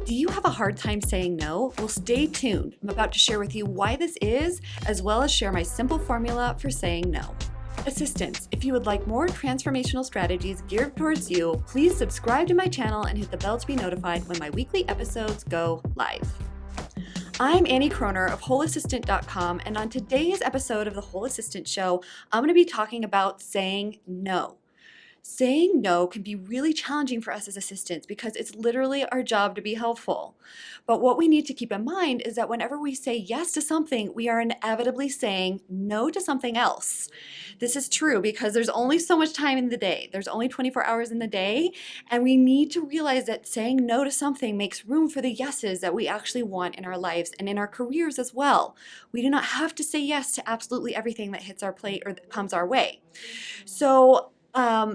Do you have a hard time saying no? Well, stay tuned. I'm about to share with you why this is, as well as share my simple formula for saying no. Assistants, if you would like more transformational strategies geared towards you, please subscribe to my channel and hit the bell to be notified when my weekly episodes go live. I'm Annie Croner of WholeAssistant.com, and on today's episode of the Whole Assistant Show, I'm going to be talking about saying no. Saying no can be really challenging for us as assistants because it's literally our job to be helpful. But what we need to keep in mind is that whenever we say yes to something, we are inevitably saying no to something else. This is true because there's only so much time in the day. There's only 24 hours in the day, and we need to realize that saying no to something makes room for the yeses that we actually want in our lives and in our careers as well. We do not have to say yes to absolutely everything that hits our plate or that comes our way. So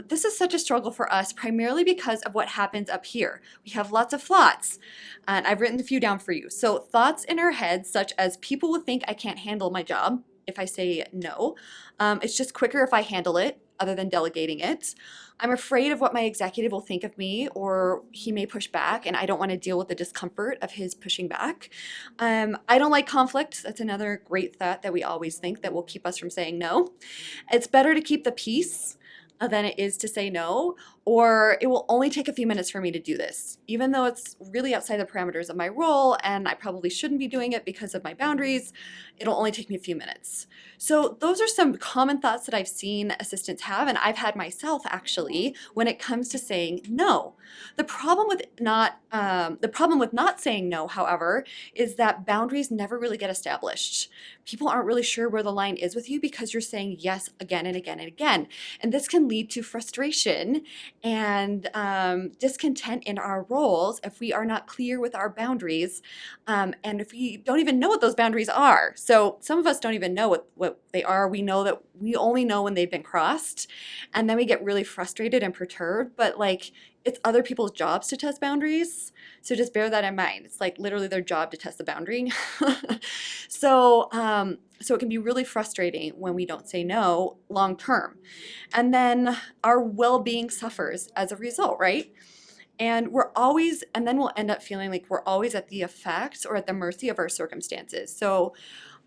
this is such a struggle for us, primarily because of what happens up here. We have lots of thoughts, and I've written a few down for you. So thoughts in our heads, such as people will think I can't handle my job if I say no. It's just quicker if I handle it, other than delegating it. I'm afraid of what my executive will think of me, or he may push back, and I don't want to deal with the discomfort of his pushing back. I don't like conflict. That's another great thought that we always think that will keep us from saying no. It's better to keep the peace than it is to say no, or it will only take a few minutes for me to do this, even though it's really outside the parameters of my role and I probably shouldn't be doing it because of my boundaries. It'll only take me a few minutes. So those are some common thoughts that I've seen assistants have, and I've had myself actually, when it comes to saying no. The problem with not saying no, however, is that boundaries never really get established. People aren't really sure where the line is with you because you're saying yes again and again and again. And this can lead to frustration and discontent in our roles if we are not clear with our boundaries, and if we don't even know what those boundaries are. So some of us don't even know what they are. We know that we only know when they've been crossed, and then we get really frustrated and perturbed, but it's other people's jobs to test boundaries. So just bear that in mind. It's literally their job to test the boundary. So it can be really frustrating when we don't say no long term. And then our well-being suffers as a result, right? And then we'll end up feeling like we're always at the effect or at the mercy of our circumstances. So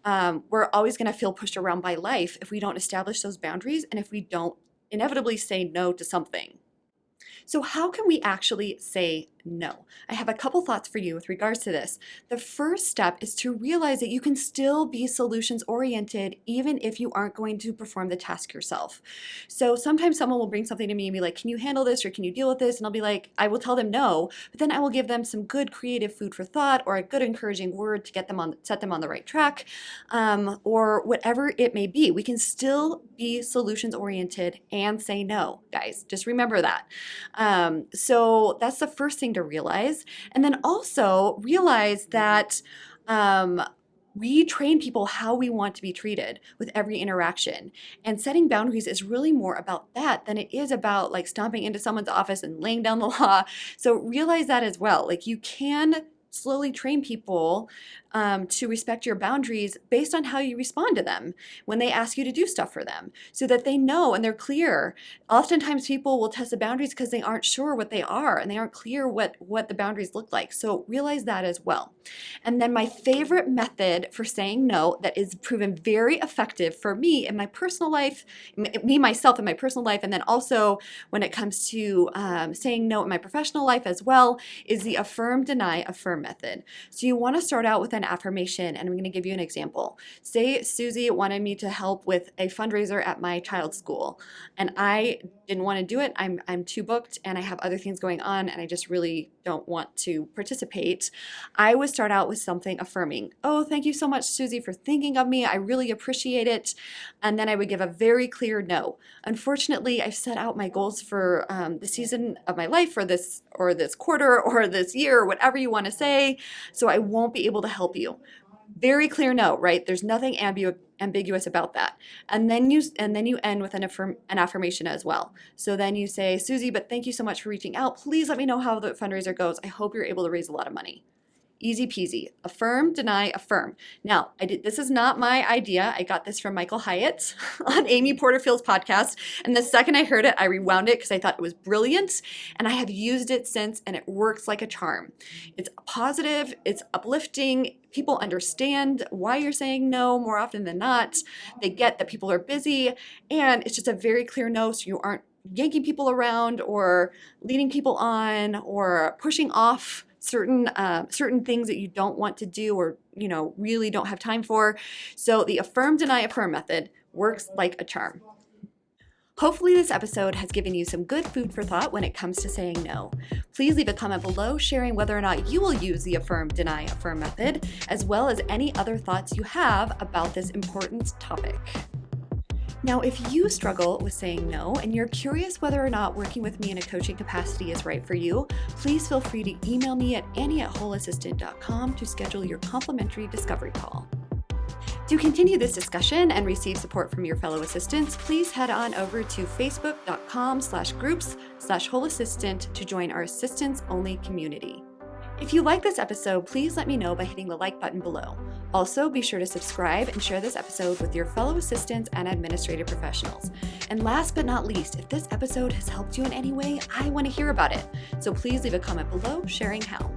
we're always going to feel pushed around by life if we don't establish those boundaries and if we don't inevitably say no to something. So how can we actually say no? I have a couple thoughts for you with regards to this. The first step is to realize that you can still be solutions oriented even if you aren't going to perform the task yourself. So sometimes someone will bring something to me and be like, can you handle this or can you deal with this? And I'll be like, I will tell them no, but then I will give them some good creative food for thought or a good encouraging word to set them on the right track, or whatever it may be. We can still be solutions oriented and say no, guys. Just remember that. So that's the first thing to realize. And then also realize that we train people how we want to be treated with every interaction. And setting boundaries is really more about that than it is about stomping into someone's office and laying down the law. So realize that as well. You can slowly train people to respect your boundaries based on how you respond to them when they ask you to do stuff for them, so that they know and they're clear. Oftentimes people will test the boundaries because they aren't sure what they are and they aren't clear what the boundaries look like. So realize that as well. And then my favorite method for saying no that is proven very effective for me in my personal life, myself in my personal life, and then also when it comes to saying no in my professional life as well, is the affirm, deny, affirm method. So you want to start out with an affirmation, and I'm going to give you an example. Say Susie wanted me to help with a fundraiser at my child's school, and I didn't want to do it. I'm too booked and I have other things going on and I just really don't want to participate. I would start out with something affirming. Oh, thank you so much, Susie, for thinking of me. I really appreciate it. And then I would give a very clear no. Unfortunately, I've set out my goals for the season of my life, or this quarter or this year, or whatever you want to say, so I won't be able to help you. Very clear no, right? There's nothing ambiguous about that. And then you end with an affirmation as well. So then you say, Susie, but thank you so much for reaching out. Please let me know how the fundraiser goes. I hope you're able to raise a lot of money. Easy peasy. Affirm, deny, affirm. Now, this is not my idea. I got this from Michael Hyatt on Amy Porterfield's podcast. And the second I heard it, I rewound it because I thought it was brilliant. And I have used it since, and it works like a charm. It's positive, it's uplifting. People understand why you're saying no more often than not. They get that people are busy, and it's just a very clear no, so you aren't yanking people around or leading people on or pushing off certain things that you don't want to do or really don't have time for. So the affirm, deny, affirm method works like a charm. Hopefully this episode has given you some good food for thought when it comes to saying no. Please leave a comment below sharing whether or not you will use the affirm, deny, affirm method, as well as any other thoughts you have about this important topic. Now, if you struggle with saying no and you're curious whether or not working with me in a coaching capacity is right for you, please feel free to email me at annie@wholeassistant.com to schedule your complimentary discovery call. To continue this discussion and receive support from your fellow assistants, please head on over to facebook.com/groups/wholeassistant to join our assistants-only community. If you like this episode, please let me know by hitting the like button below. Also, be sure to subscribe and share this episode with your fellow assistants and administrative professionals. And last but not least, if this episode has helped you in any way, I want to hear about it. So please leave a comment below sharing how.